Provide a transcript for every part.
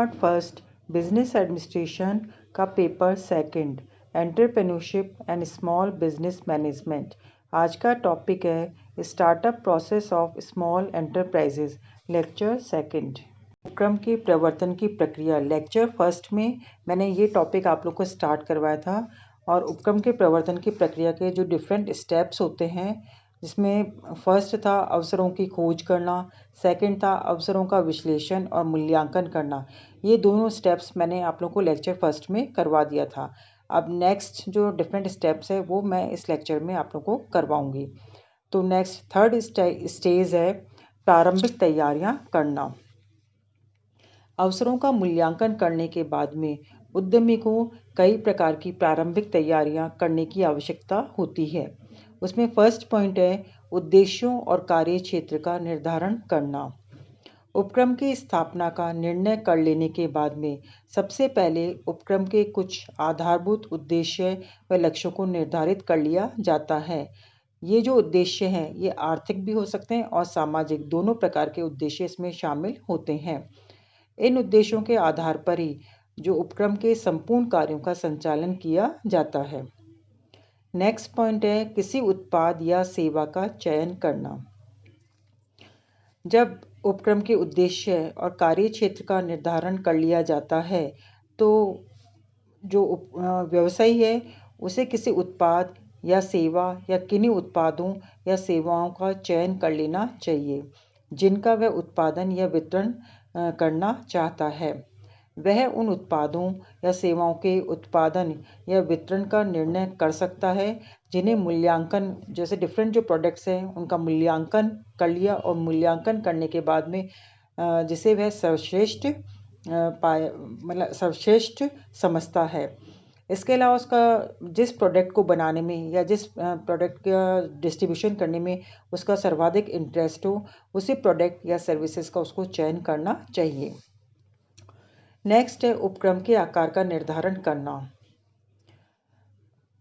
Part first, business administration का paper second, entrepreneurship and small business management. आज का topic है startup process of small enterprises, lecture second. उपक्रम के प्रवर्तन की प्रक्रिया। लेक्चर फर्स्ट में मैंने ये टॉपिक आप लोग को स्टार्ट करवाया था और उपक्रम के प्रवर्तन की प्रक्रिया के जो डिफरेंट स्टेप्स होते हैं, जिसमें फर्स्ट था अवसरों की खोज करना, सेकंड था अवसरों का विश्लेषण और मूल्यांकन करना। ये दोनों स्टेप्स मैंने आप लोगों को लेक्चर फर्स्ट में करवा दिया था। अब नेक्स्ट जो डिफरेंट स्टेप्स है वो मैं इस लेक्चर में आप लोगों को करवाऊंगी। तो नेक्स्ट थर्ड स्टेज है प्रारंभिक तैयारियां करना। अवसरों का मूल्यांकन करने के बाद में उद्यमी को कई प्रकार की प्रारंभिक तैयारियां करने की आवश्यकता होती है। उसमें फर्स्ट पॉइंट है उद्देश्यों और कार्य क्षेत्र का निर्धारण करना। उपक्रम की स्थापना का निर्णय कर लेने के बाद में सबसे पहले उपक्रम के कुछ आधारभूत उद्देश्य व लक्ष्यों को निर्धारित कर लिया जाता है। ये जो उद्देश्य हैं ये आर्थिक भी हो सकते हैं और सामाजिक, दोनों प्रकार के उद्देश्य इसमें शामिल होते हैं। इन उद्देश्यों के आधार पर ही जो उपक्रम के संपूर्ण कार्यों का संचालन किया जाता है। नेक्स्ट पॉइंट है किसी उत्पाद या सेवा का चयन करना। जब उपक्रम के उद्देश्य और कार्य क्षेत्र का निर्धारण कर लिया जाता है तो जो व्यवसायी है उसे किसी उत्पाद या सेवा या किन्हीं उत्पादों या सेवाओं का चयन कर लेना चाहिए जिनका वह उत्पादन या वितरण करना चाहता है। वह उन उत्पादों या सेवाओं के उत्पादन या वितरण का निर्णय कर सकता है जिन्हें मूल्यांकन, जैसे डिफरेंट जो प्रोडक्ट्स हैं उनका मूल्यांकन कर लिया और मूल्यांकन करने के बाद में जिसे वह सर्वश्रेष्ठ सर्वश्रेष्ठ समझता है। इसके अलावा उसका जिस प्रोडक्ट को बनाने में या जिस प्रोडक्ट का डिस्ट्रीब्यूशन करने में उसका सर्वाधिक इंटरेस्ट हो, उसी प्रोडक्ट या सर्विसेज का उसको चयन करना चाहिए। नेक्स्ट है उपक्रम के आकार का निर्धारण करना।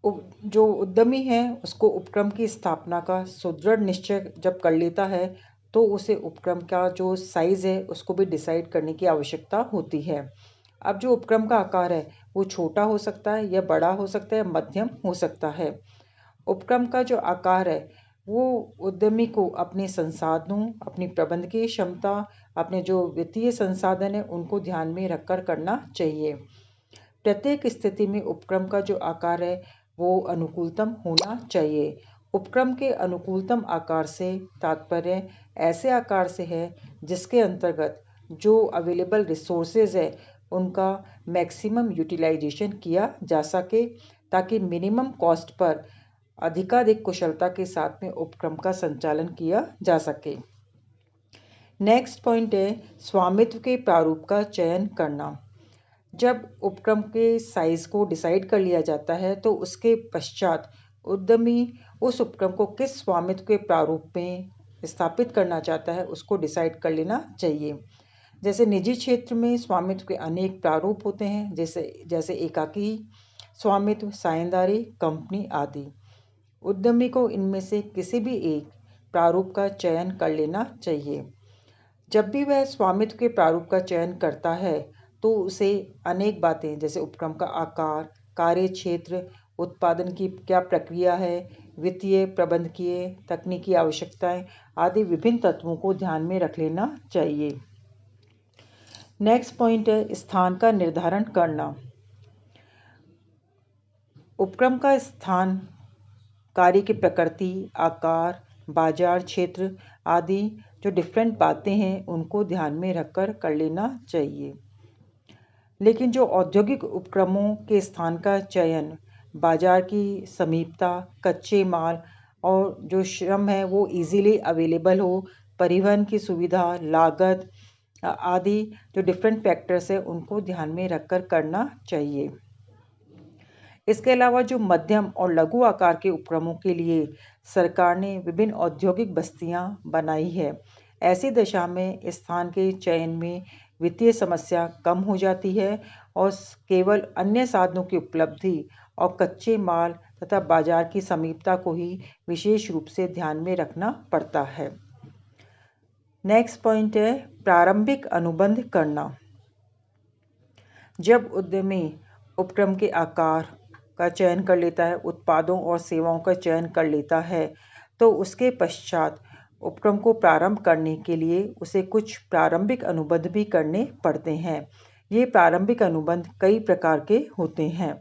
जो उद्यमी है उसको उपक्रम की स्थापना का सुदृढ़ निश्चय जब कर लेता है तो उसे उपक्रम का जो साइज है उसको भी डिसाइड करने की आवश्यकता होती है। अब जो उपक्रम का आकार है वो छोटा हो सकता है या बड़ा हो सकता है, मध्यम हो सकता है। उपक्रम का जो आकार है वो उद्यमी को अपने संसाधनों, अपनी प्रबंधकीय क्षमता, अपने जो वित्तीय संसाधन है उनको ध्यान में रखकर करना चाहिए। प्रत्येक स्थिति में उपक्रम का जो आकार है वो अनुकूलतम होना चाहिए। उपक्रम के अनुकूलतम आकार से तात्पर्य ऐसे आकार से है जिसके अंतर्गत जो अवेलेबल रिसोर्सेज है उनका मैक्सिमम यूटिलाइजेशन किया जा सके ताकि मिनिमम कॉस्ट पर अधिकाधिक कुशलता के साथ में उपक्रम का संचालन किया जा सके। नेक्स्ट पॉइंट है स्वामित्व के प्रारूप का चयन करना। जब उपक्रम के साइज को डिसाइड कर लिया जाता है तो उसके पश्चात उद्यमी उस उपक्रम को किस स्वामित्व के प्रारूप में स्थापित करना चाहता है उसको डिसाइड कर लेना चाहिए। जैसे निजी क्षेत्र में स्वामित्व के अनेक प्रारूप होते हैं, जैसे एकाकी स्वामित्व, साझेदारी, कंपनी आदि। उद्यमी को इनमें से किसी भी एक प्रारूप का चयन कर लेना चाहिए। जब भी वह स्वामित्व के प्रारूप का चयन करता है तो उसे अनेक बातें जैसे उपक्रम का आकार, कार्य क्षेत्र, उत्पादन की क्या प्रक्रिया है, वित्तीय, प्रबंधकीय, तकनीकी आवश्यकताएं आदि विभिन्न तत्वों को ध्यान में रख लेना चाहिए। नेक्स्ट पॉइंट है स्थान का निर्धारण करना। उपक्रम का स्थान कार्य की प्रकृति, आकार, बाजार क्षेत्र आदि जो डिफरेंट बातें हैं उनको ध्यान में रखकर कर लेना चाहिए। लेकिन जो औद्योगिक उपक्रमों के स्थान का चयन बाजार की समीपता, कच्चे माल और जो श्रम है वो इजीली अवेलेबल हो, परिवहन की सुविधा, लागत आदि जो डिफरेंट फैक्टर्स है उनको ध्यान में रखकर करना चाहिए। इसके अलावा जो मध्यम और लघु आकार के उपक्रमों के लिए सरकार ने विभिन्न औद्योगिक बस्तियां बनाई है। ऐसी दशा में स्थान के चयन में वित्तीय समस्या कम हो जाती है और केवल अन्य साधनों की उपलब्धि और कच्चे माल तथा बाजार की समीपता को ही विशेष रूप से ध्यान में रखना पड़ता है। नेक्स्ट पॉइंट है प्रारंभिक अनुबंध करना। जब उद्यमी उपक्रम के आकार का चयन कर लेता है, उत्पादों और सेवाओं का चयन कर लेता है, तो उसके पश्चात उपक्रम को प्रारंभ करने के लिए उसे कुछ प्रारंभिक अनुबंध भी करने पड़ते हैं। ये प्रारंभिक अनुबंध कई प्रकार के होते हैं।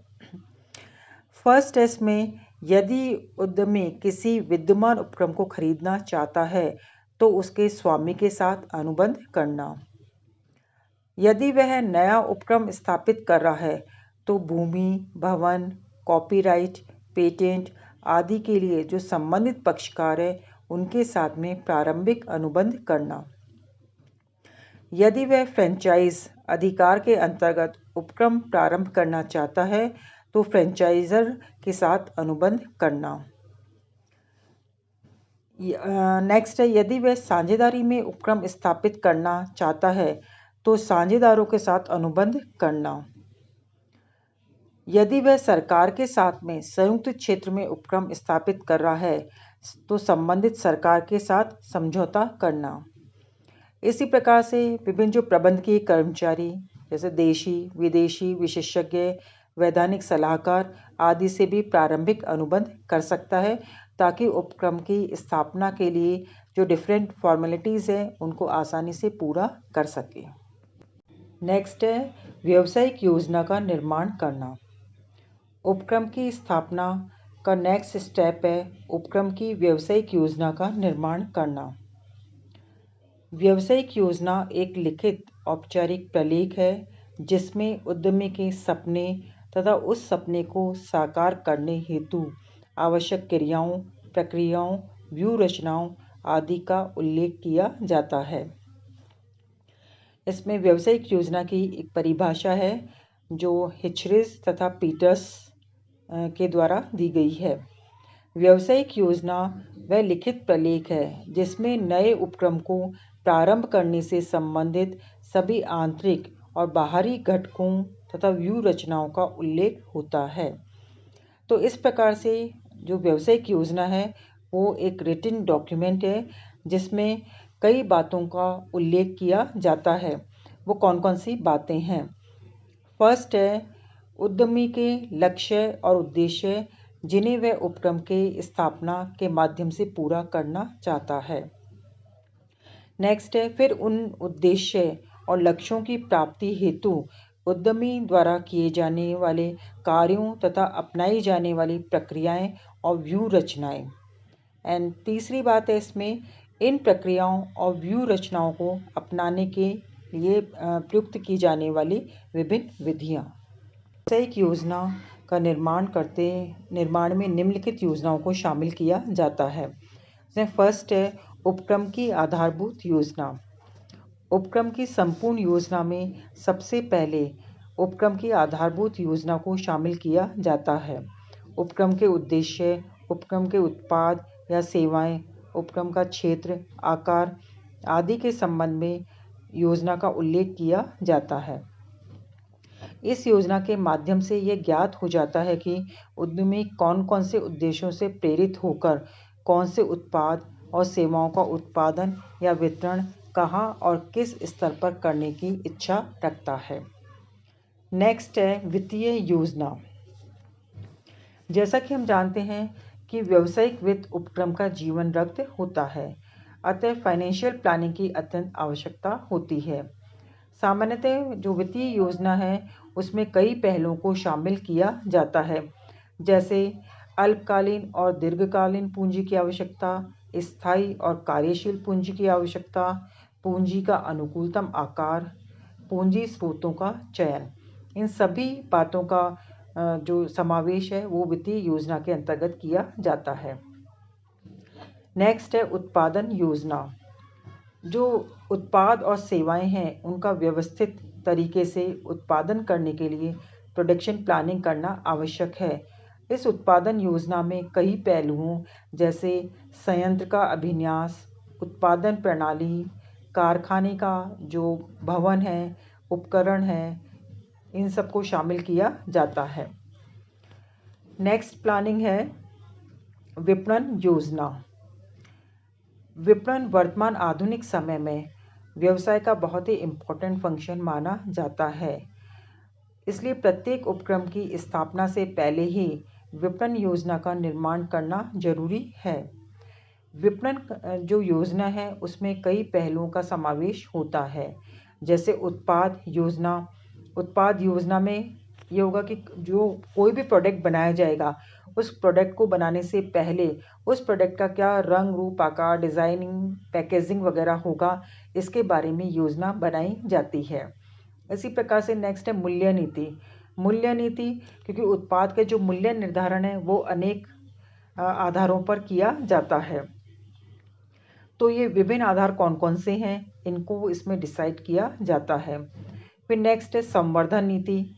फर्स्ट टेस्ट में यदि उद्यमी किसी विद्यमान उपक्रम को खरीदना चाहता है तो उसके स्वामी के साथ अनुबंध करना। यदि वह नया उपक्रम स्थापित कर रहा है तो भूमि, भवन, कॉपीराइट, पेटेंट आदि के लिए जो संबंधित पक्षकार है उनके साथ में प्रारंभिक अनुबंध करना। यदि वह फ्रेंचाइज अधिकार के अंतर्गत उपक्रम प्रारंभ करना चाहता है तो फ्रेंचाइजर के साथ अनुबंध करना। नेक्स्ट है, यदि वह साझेदारी में उपक्रम स्थापित करना चाहता है तो साझेदारों के साथ अनुबंध करना। यदि वह सरकार के साथ में संयुक्त क्षेत्र में उपक्रम स्थापित कर रहा है तो संबंधित सरकार के साथ समझौता करना। इसी प्रकार से विभिन्न जो प्रबंधकीय कर्मचारी जैसे देशी, विदेशी विशेषज्ञ, वैधानिक सलाहकार आदि से भी प्रारंभिक अनुबंध कर सकता है ताकि उपक्रम की स्थापना के लिए जो डिफरेंट फॉर्मेलिटीज़ हैं उनको आसानी से पूरा कर सके। नेक्स्ट है व्यावसायिक योजना का निर्माण करना। उपक्रम की स्थापना का नेक्स्ट स्टेप है उपक्रम की व्यावसायिक योजना का निर्माण करना। व्यावसायिक योजना एक लिखित औपचारिक प्रलेख है जिसमें उद्यमी के सपने तथा उस सपने को साकार करने हेतु आवश्यक क्रियाओं, प्रक्रियाओं, व्यूह रचनाओं आदि का उल्लेख किया जाता है। इसमें व्यावसायिक योजना की एक परिभाषा है जो हिचरिस तथा पीटर्स के द्वारा दी गई है। व्यावसायिक योजना वह लिखित प्रलेख है जिसमें नए उपक्रम को प्रारंभ करने से संबंधित सभी आंतरिक और बाहरी घटकों तथा व्यूह रचनाओं का उल्लेख होता है। तो इस प्रकार से जो व्यावसायिक योजना है वो एक रिटन डॉक्यूमेंट है जिसमें कई बातों का उल्लेख किया जाता है। वो कौन कौन सी बातें हैं? फर्स्ट है उद्यमी के लक्ष्य और उद्देश्य जिन्हें वह उपक्रम के स्थापना के माध्यम से पूरा करना चाहता है। नेक्स्ट है फिर उन उद्देश्य और लक्ष्यों की प्राप्ति हेतु उद्यमी द्वारा किए जाने वाले कार्यों तथा अपनाई जाने वाली प्रक्रियाएं और व्यूह रचनाएं। एंड तीसरी बात है इसमें इन प्रक्रियाओं और व्यूह रचनाओं को अपनाने के लिए प्रयुक्त की जाने वाली विभिन्न विधियाँ। व्यावसायिक योजना का निर्माण में निम्नलिखित योजनाओं को शामिल किया जाता है। फर्स्ट है उपक्रम की आधारभूत योजना। उपक्रम की संपूर्ण योजना में सबसे पहले उपक्रम की आधारभूत योजना को शामिल किया जाता है। उपक्रम के उद्देश्य, उपक्रम के उत्पाद या सेवाएं, उपक्रम का क्षेत्र, आकार आदि के संबंध में योजना का उल्लेख किया जाता है। इस योजना के माध्यम से यह ज्ञात हो जाता है कि उद्यमी कौन कौन से उद्देश्यों से प्रेरित होकर कौन से उत्पाद और सेवाओं का उत्पादन या वितरण कहाँ और किस स्तर पर करने की इच्छा रखता है। नेक्स्ट है वित्तीय योजना। जैसा कि हम जानते हैं कि व्यावसायिक वित्त उपक्रम का जीवन रक्त होता है, अतः फाइनेंशियल प्लानिंग की अत्यंत आवश्यकता होती है। सामान्यतः जो वित्तीय योजना है उसमें कई पहलुओं को शामिल किया जाता है, जैसे अल्पकालीन और दीर्घकालीन पूंजी की आवश्यकता, स्थायी और कार्यशील पूंजी की आवश्यकता, पूंजी का अनुकूलतम आकार, पूंजी स्रोतों का चयन। इन सभी बातों का जो समावेश है वो वित्तीय योजना के अंतर्गत किया जाता है। नेक्स्ट है उत्पादन योजना। जो उत्पाद और सेवाएं हैं उनका व्यवस्थित तरीके से उत्पादन करने के लिए प्रोडक्शन प्लानिंग करना आवश्यक है। इस उत्पादन योजना में कई पहलुओं जैसे संयंत्र का अभिन्यास, उत्पादन प्रणाली, कारखाने का जो भवन है, उपकरण है, इन सबको शामिल किया जाता है। नेक्स्ट प्लानिंग है विपणन योजना। विपणन वर्तमान आधुनिक समय में व्यवसाय का बहुत ही इम्पोर्टेंट फंक्शन माना जाता है। इसलिए प्रत्येक उपक्रम की स्थापना से पहले ही विपणन योजना का निर्माण करना जरूरी है। विपणन जो योजना है उसमें कई पहलुओं का समावेश होता है, जैसे उत्पाद योजना में ये होगा कि जो कोई भी प्रोडक्ट बनाया जाएगा, उस प्रोडक्ट को बनाने से पहले उस प्रोडक्ट का क्या रंग रूप आकार डिज़ाइनिंग पैकेजिंग वगैरह होगा, इसके बारे में योजना बनाई जाती है। इसी प्रकार से नेक्स्ट है मूल्य नीति, क्योंकि उत्पाद का जो मूल्य निर्धारण है वो अनेक आधारों पर किया जाता है। तो ये विभिन्न आधार कौन कौन से हैं, इनको इसमें डिसाइड किया जाता है। फिर नेक्स्ट है संवर्धन नीति।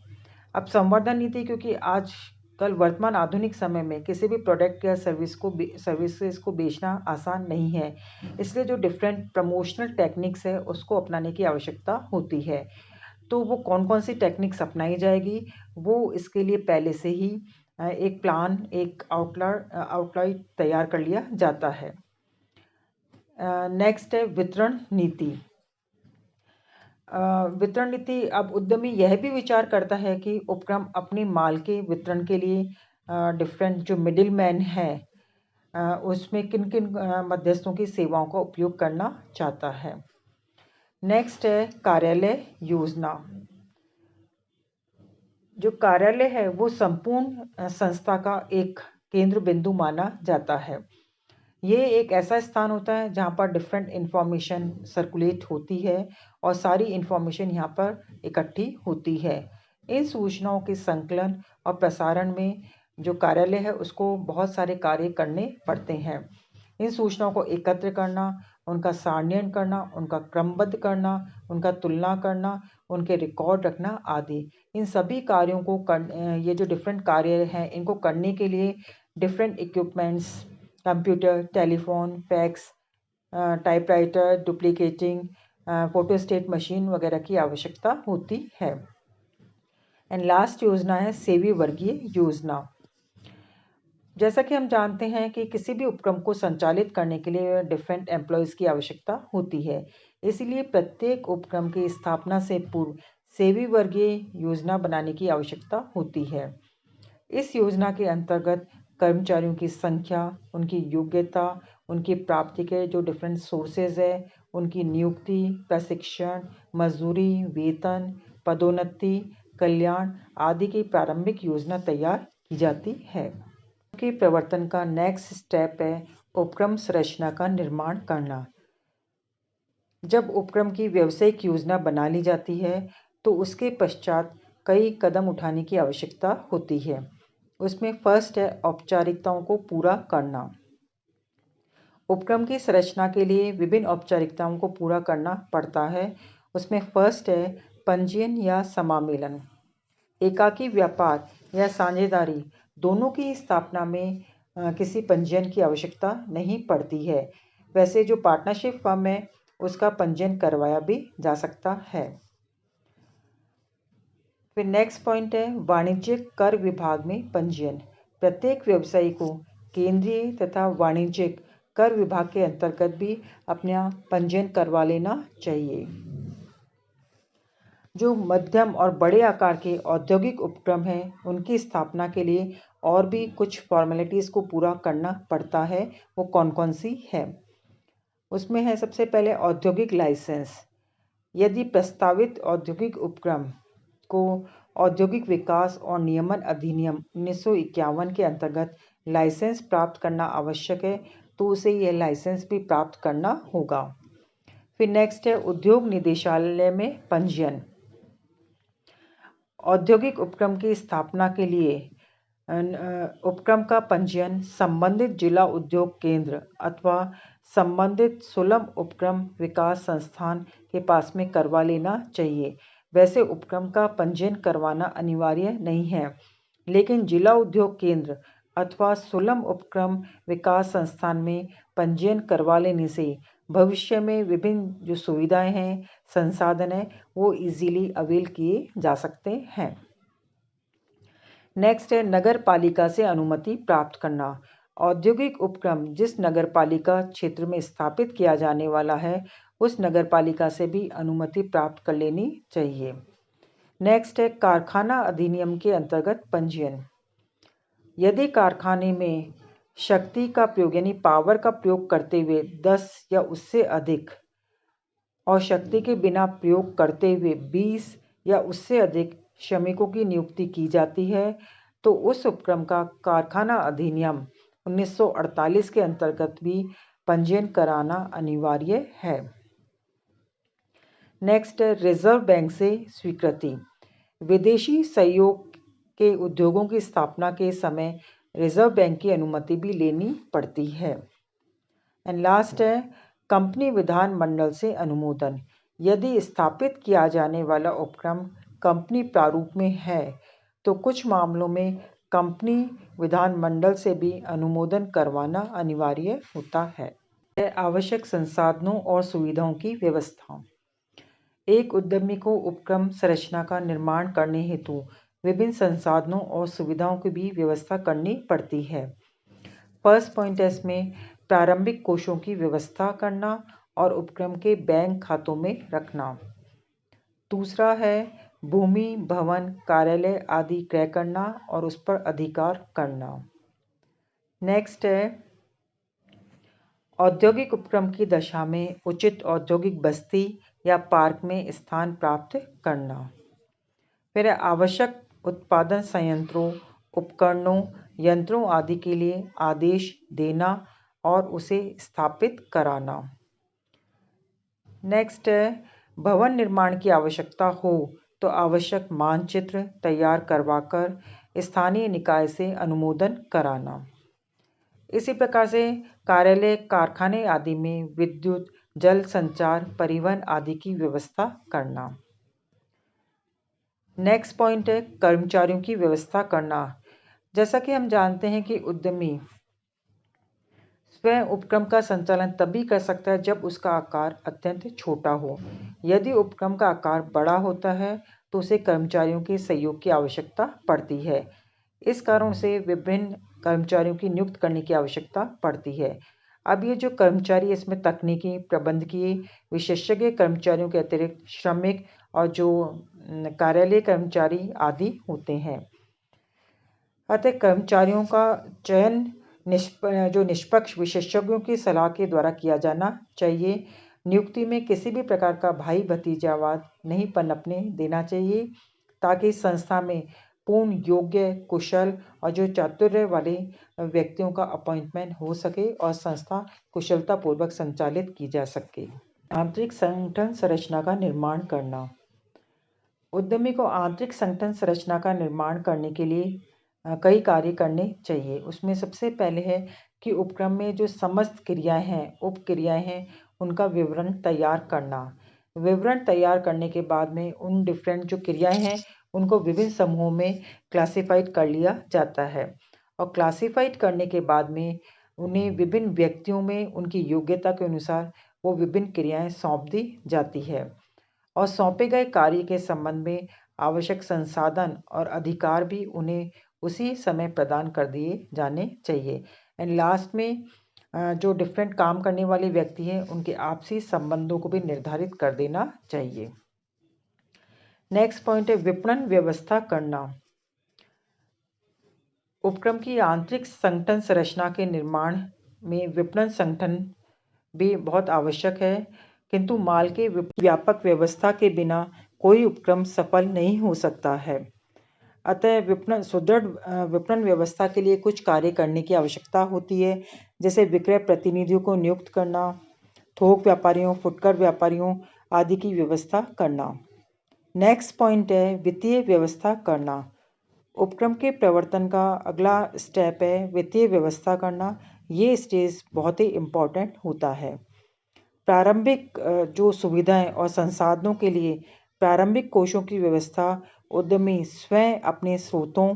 अब संवर्धन नीति, क्योंकि आज कल वर्तमान आधुनिक समय में किसी भी प्रोडक्ट या सर्विसेज को बेचना आसान नहीं है, इसलिए जो डिफरेंट प्रमोशनल टेक्निक्स है उसको अपनाने की आवश्यकता होती है। तो वो कौन कौन सी टेक्निक्स अपनाई जाएगी, वो इसके लिए पहले से ही एक प्लान एक आउटलाइन तैयार कर लिया जाता है। नेक्स्ट है वितरण नीति। वितरण नीति, अब उद्यमी यह भी विचार करता है कि उपक्रम अपनी माल के वितरण के लिए डिफरेंट जो मिडिल मैन है उसमें किन किन मध्यस्थों की सेवाओं का उपयोग करना चाहता है। नेक्स्ट है कार्यालय योजना। जो कार्यालय है वो संपूर्ण संस्था का एक केंद्र बिंदु माना जाता है। ये एक ऐसा स्थान होता है जहाँ पर डिफरेंट इंफॉर्मेशन सर्कुलेट होती है और सारी इंफॉर्मेशन यहाँ पर इकट्ठी होती है। इन सूचनाओं के संकलन और प्रसारण में जो कार्यालय है उसको बहुत सारे कार्य करने पड़ते हैं। इन सूचनाओं को एकत्र करना, उनका सारणीकरण करना, उनका क्रमबद्ध करना, उनका तुलना करना, उनके रिकॉर्ड रखना आदि। इन सभी कार्यों को ये जो डिफरेंट कार्य हैं इनको करने के लिए different equipments, computer, telephone, fax, typewriter, duplicating, photostat machine वगैरह की आवश्यकता होती है। एंड लास्ट योजना है सेवी वर्गीय योजना। जैसा कि हम जानते हैं कि किसी भी उपक्रम को संचालित करने के लिए डिफरेंट एम्प्लॉयज़ की आवश्यकता होती है, इसलिए प्रत्येक उपक्रम की स्थापना से पूर्व सेवी वर्गीय योजना बनाने की आवश्यकता होती है। इस योजना के अंतर्गत कर्मचारियों की संख्या, उनकी योग्यता, उनकी प्राप्ति के जो डिफरेंट सोर्सेज है, उनकी नियुक्ति, प्रशिक्षण, मजदूरी, वेतन, पदोन्नति, कल्याण आदि की प्रारंभिक योजना तैयार की जाती है। के प्रवर्तन का नेक्स्ट स्टेप है उपक्रम संरचना का निर्माण करना। जब उपक्रम की व्यावसायिक योजना बना ली जाती है तो उसके पश्चात कई कदम उठाने की आवश्यकता होती है। उसमें फर्स्ट है औपचारिकताओं को पूरा करना। उपक्रम की संरचना के लिए विभिन्न औपचारिकताओं को पूरा करना पड़ता है। उसमें फर्स्ट है पंजीयन या समामेलन। एकाकी व्यापार या साझेदारी दोनों की स्थापना में किसी पंजीयन की आवश्यकता नहीं पड़ती है। वैसे जो पार्टनरशिप फर्म है उसका पंजीयन करवाया भी जा सकता है। फिर नेक्स्ट पॉइंट है वाणिज्यिक कर विभाग में पंजीयन। प्रत्येक व्यवसायी को केंद्रीय तथा वाणिज्यिक कर विभाग के अंतर्गत भी अपना पंजीयन करवा लेना चाहिए। जो मध्यम और बड़े आकार के औद्योगिक उपक्रम हैं उनकी स्थापना के लिए और भी कुछ फॉर्मेलिटीज़ को पूरा करना पड़ता है। वो कौन कौन सी है? उसमें है सबसे पहले औद्योगिक लाइसेंस। यदि प्रस्तावित औद्योगिक उपक्रम को औद्योगिक विकास और नियमन अधिनियम 1951 के अंतर्गत लाइसेंस प्राप्त करना आवश्यक है तो उसे यह लाइसेंस भी प्राप्त करना होगा। फिर नेक्स्ट है उद्योग निदेशालय में पंजीयन। औद्योगिक उपक्रम की स्थापना के लिए उपक्रम का पंजीयन संबंधित जिला उद्योग केंद्र अथवा संबंधित सुलभ उपक्रम विकास संस्थान के पास में करवा लेना चाहिए। वैसे उपक्रम का पंजीयन करवाना अनिवार्य नहीं है, लेकिन जिला उद्योग केंद्र अथवा सुलभ उपक्रम विकास संस्थान में पंजीयन करवा लेने से भविष्य में विभिन्न जो सुविधाएं हैं, संसाधन हैं, वो इजीली अवेल किए जा सकते हैं। नेक्स्ट है नगर पालिका से अनुमति प्राप्त करना। औद्योगिक उपक्रम जिस नगर पालिका क्षेत्र में स्थापित किया जाने वाला है उस नगर पालिका से भी अनुमति प्राप्त कर लेनी चाहिए। नेक्स्ट है कारखाना अधिनियम के अंतर्गत पंजीयन। यदि कारखाने में शक्ति का प्रयोग यानी पावर का प्रयोग करते हुए 10 या उससे अधिक और शक्ति के बिना प्रयोग करते हुए 20 या उससे अधिक श्रमिकों की नियुक्ति की जाती है तो उस उपक्रम का कारखाना अधिनियम 1948 के अंतर्गत भी पंजीयन कराना अनिवार्य है। नेक्स्ट है रिजर्व बैंक से स्वीकृति। विदेशी सहयोग के उद्योगों की स्थापना के समय रिजर्व बैंक की अनुमति भी लेनी पड़ती है। एंड लास्ट है कंपनी विधान मंडल से अनुमोदन। यदि स्थापित किया जाने वाला उपक्रम कंपनी प्रारूप में है तो कुछ मामलों में कंपनी विधान मंडल से भी अनुमोदन करवाना अनिवार्य होता है। आवश्यक संसाधनों और सुविधाओं की व्यवस्था। एक उद्यमी को उपक्रम संरचना का निर्माण करने हेतु विभिन्न संसाधनों और सुविधाओं की भी व्यवस्था करनी पड़ती है। फर्स्ट पॉइंट है इसमें प्रारंभिक कोषों की व्यवस्था करना और उपक्रम के बैंक खातों में रखना। दूसरा है भूमि, भवन, कार्यालय आदि क्रय करना और उस पर अधिकार करना। नेक्स्ट है औद्योगिक उपक्रम की दशा में उचित औद्योगिक बस्ती या पार्क में स्थान प्राप्त करना। फिर आवश्यक उत्पादन संयंत्रों, उपकरणों, यंत्रों आदि के लिए आदेश देना और उसे स्थापित कराना। नेक्स्ट है भवन निर्माण की आवश्यकता हो तो आवश्यक मानचित्र तैयार करवाकर स्थानीय निकाय से अनुमोदन कराना। इसी प्रकार से कार्यालय, कारखाने आदि में विद्युत, जल संचार, परिवहन आदि की व्यवस्था करना। नेक्स्ट पॉइंट है कर्मचारियों की व्यवस्था करना। जैसा कि हम जानते हैं कि उद्यमी स्वयं उपक्रम का संचालन तभी कर सकता है जब उसका आकार अत्यंत छोटा हो। यदि उपक्रम का आकार बड़ा होता है तो उसे कर्मचारियों के सहयोग की आवश्यकता पड़ती है। इस कारण से विभिन्न कर्मचारियों की नियुक्त करने की आवश्यकता पड़ती है। अब ये जो कर्मचारी इसमें तकनीकी, प्रबंधकीय, विशेषज्ञ कर्मचारियों के अतिरिक्त श्रमिक और जो कार्यालय कर्मचारी आदि होते हैं। अतः कर्मचारियों का चयन निष्पक्ष विशेषज्ञों की सलाह के द्वारा किया जाना चाहिए। नियुक्ति में किसी भी प्रकार का भाई भतीजावाद नहीं पनपने देना चाहिए ताकि संस्था में पूर्ण योग्य, कुशल और जो चातुर्य वाले व्यक्तियों का अपॉइंटमेंट हो सके और संस्था कुशलतापूर्वक संचालित की जा सके। आंतरिक संगठन संरचना का निर्माण करना। उद्यमी को आंतरिक संगठन संरचना का निर्माण करने के लिए कई कार्य करने चाहिए। उसमें सबसे पहले है कि उपक्रम में जो समस्त क्रियाएं हैं, उपक्रियाएं हैं, उनका विवरण तैयार करना। विवरण तैयार करने के बाद में उन डिफरेंट जो क्रियाएं हैं उनको विभिन्न समूहों में क्लासिफाइड कर लिया जाता है और क्लासिफाइड करने के बाद में उन्हें विभिन्न व्यक्तियों में उनकी योग्यता के अनुसार वो विभिन्न क्रियाएं सौंप दी जाती है और सौंपे गए कार्य के संबंध में आवश्यक संसाधन और अधिकार भी उन्हें उसी समय प्रदान कर दिए जाने चाहिए। एंड लास्ट में जो डिफरेंट काम करने वाले व्यक्ति हैं उनके आपसी संबंधों को भी निर्धारित कर देना चाहिए। नेक्स्ट पॉइंट है विपणन व्यवस्था करना। उपक्रम की आंतरिक संगठन संरचना के निर्माण में विपणन संगठन भी बहुत आवश्यक है, किंतु माल के व्यापक व्यवस्था के बिना कोई उपक्रम सफल नहीं हो सकता है। अतः सुदृढ़ विपणन व्यवस्था के लिए कुछ कार्य करने की आवश्यकता होती है, जैसे विक्रय प्रतिनिधियों को नियुक्त करना, थोक व्यापारियों, फुटकर व्यापारियों आदि की व्यवस्था करना। नेक्स्ट पॉइंट है वित्तीय व्यवस्था करना। उपक्रम के प्रवर्तन का अगला स्टेप है वित्तीय व्यवस्था करना। ये स्टेज बहुत ही इम्पोर्टेंट होता है। प्रारंभिक जो सुविधाएं और संसाधनों के लिए प्रारंभिक कोषों की व्यवस्था उद्यमी स्वयं अपने स्रोतों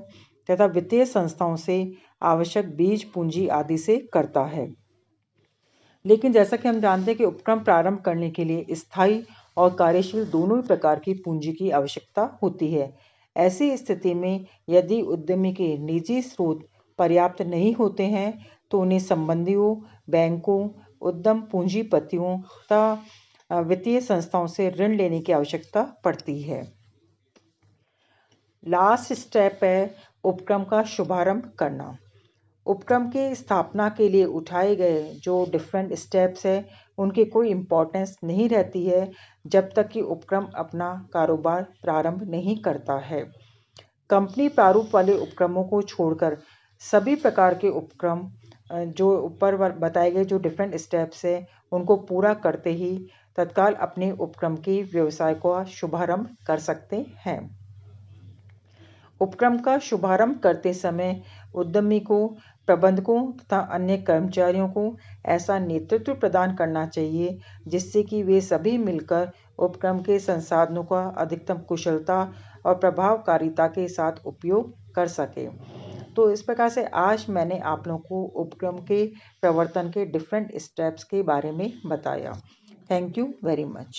तथा वित्तीय संस्थाओं से आवश्यक बीज पूंजी आदि से करता है। लेकिन जैसा कि हम जानते हैं कि उपक्रम प्रारंभ करने के लिए स्थायी और कार्यशील दोनों ही प्रकार की पूंजी की आवश्यकता होती है। ऐसी स्थिति में यदि उद्यमी के निजी स्रोत पर्याप्त नहीं होते हैं तो उन्हें संबंधियों, बैंकों, उद्यम पूंजीपतियों तथा वित्तीय संस्थाओं से ऋण लेने की आवश्यकता पड़ती है। लास्ट स्टेप है उपक्रम का शुभारंभ करना। उपक्रम के स्थापना के लिए उठाए गए जो डिफरेंट स्टेप्स है उनकी कोई इम्पोर्टेंस नहीं रहती है जब तक कि उपक्रम अपना कारोबार प्रारंभ नहीं करता है। कंपनी प्रारूप वाले उपक्रमों को छोड़कर सभी प्रकार के उपक्रम जो ऊपर बताए गए जो डिफरेंट स्टेप्स है उनको पूरा करते ही तत्काल अपने उपक्रम के व्यवसाय का शुभारंभ कर सकते हैं। उपक्रम का शुभारंभ करते समय उद्यमी को प्रबंधकों तथा अन्य कर्मचारियों को ऐसा नेतृत्व प्रदान करना चाहिए जिससे कि वे सभी मिलकर उपक्रम के संसाधनों का अधिकतम कुशलता और प्रभावकारिता के साथ उपयोग कर सके। तो इस प्रकार से आज मैंने आप लोगों को उपक्रम के प्रवर्तन के डिफरेंट स्टेप्स के बारे में बताया। Thank you very much.